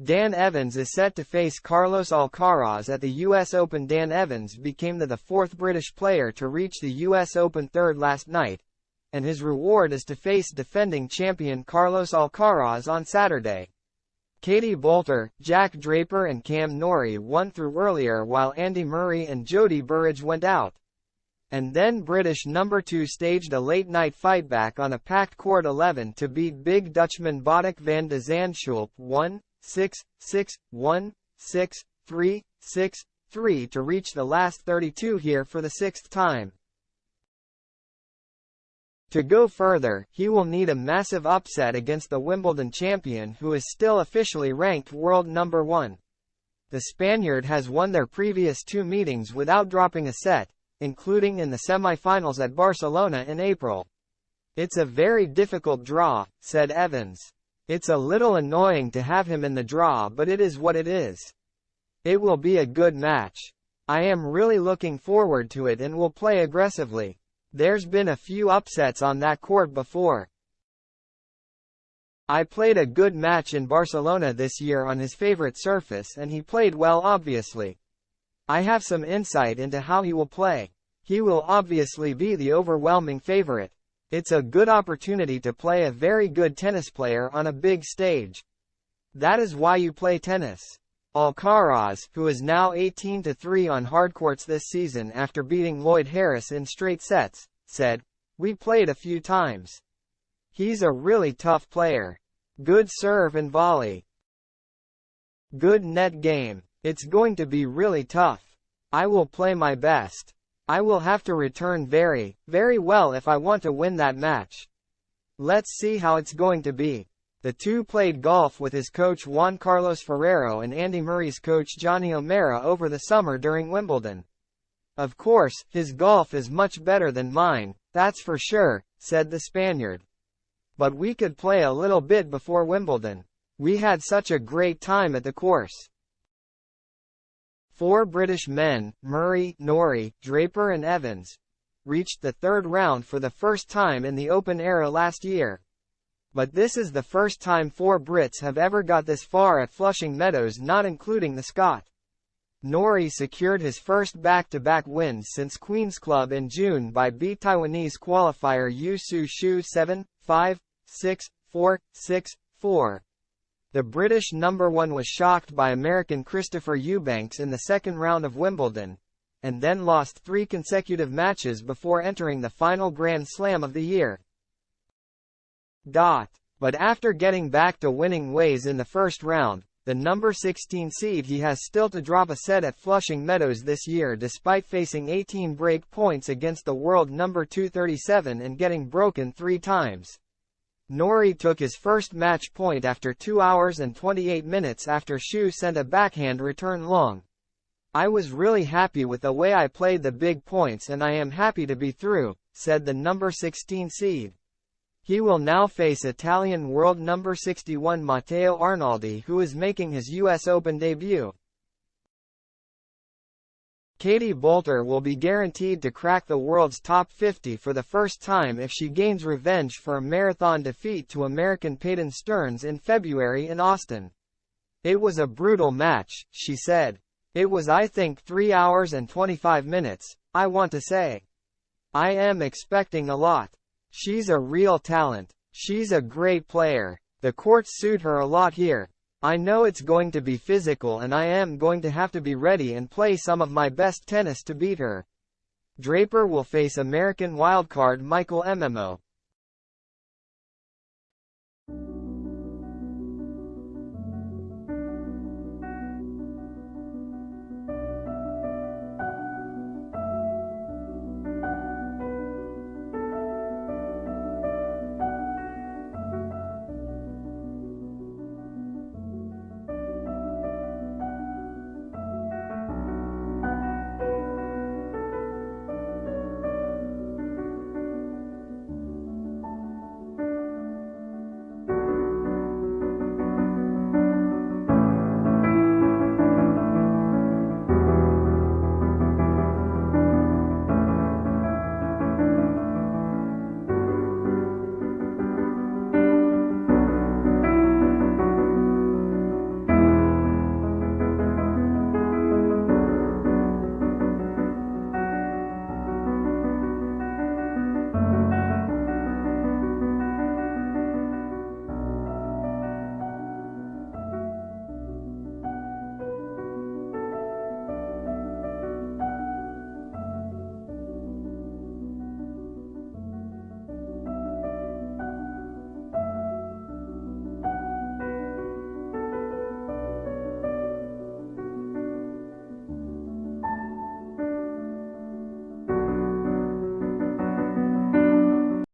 Dan Evans is set to face Carlos Alcaraz at the US Open. Dan Evans became the fourth British player to reach the US Open third last night, and his reward is to face defending champion Carlos Alcaraz on Saturday. Katie Boulter, Jack Draper and Cam Norrie won through earlier while Andy Murray and Jody Burrage went out. And then British number 2 staged a late-night fightback on a packed court 11 to beat big Dutchman Botic van de Zandschulp 1-6-6-1-6-3-6-3 to reach the last 32 here for the sixth time. To go further, he will need a massive upset against the Wimbledon champion who is still officially ranked world number 1. The Spaniard has won their previous 2 meetings without dropping a set, including in the semi-finals at Barcelona in April. "It's a very difficult draw," said Evans. "It's a little annoying to have him in the draw, but it is what it is. It will be a good match. I am really looking forward to it and will play aggressively. There's been a few upsets on that court before. I played a good match in Barcelona this year on his favorite surface and he played well obviously. I have some insight into how he will play. He will obviously be the overwhelming favorite. It's a good opportunity to play a very good tennis player on a big stage. That is why you play tennis." Alcaraz, who is now 18-3 on hardcourts this season after beating Lloyd Harris in straight sets, said, "We played a few times. He's a really tough player. Good serve and volley. Good net game. It's going to be really tough. I will play my best. I will have to return very, very well if I want to win that match. Let's see how it's going to be." The two played golf with his coach Juan Carlos Ferrero and Andy Murray's coach Johnny O'Mara over the summer during Wimbledon. "Of course, his golf is much better than mine, that's for sure," said the Spaniard. "But we could play a little bit before Wimbledon. We had such a great time at the course." 4 British men, Murray, Norrie, Draper and Evans, reached the third round for the first time in the Open era last year. But this is the first time 4 Brits have ever got this far at Flushing Meadows, not including the Scot. Norrie secured his first back-to-back wins since Queen's Club in June by beat Taiwanese qualifier Yu Su Shu 7-5, 6-4, 6-4. The British number 1 was shocked by American Christopher Eubanks in the second round of Wimbledon, and then lost 3 consecutive matches before entering the final Grand Slam of the year. But after getting back to winning ways in the first round, the number 16 seed he has still to drop a set at Flushing Meadows this year despite facing 18 break points against the world number 237 and getting broken 3 times. Norrie took his first match point after 2 hours and 28 minutes after Shu sent a backhand return long. "I was really happy with the way I played the big points and I am happy to be through," said the number 16 seed. He will now face Italian world number 61 Matteo Arnaldi, who is making his US Open debut. Katie Boulter will be guaranteed to crack the world's top 50 for the first time if she gains revenge for a marathon defeat to American Peyton Stearns in February in Austin. "It was a brutal match," she said. "It was, I think, 3 hours and 25 minutes, I want to say. I am expecting a lot. She's a real talent. She's a great player. The courts suit her a lot here. I know it's going to be physical and I am going to have to be ready and play some of my best tennis to beat her." Draper will face American wildcard Michael Mmo.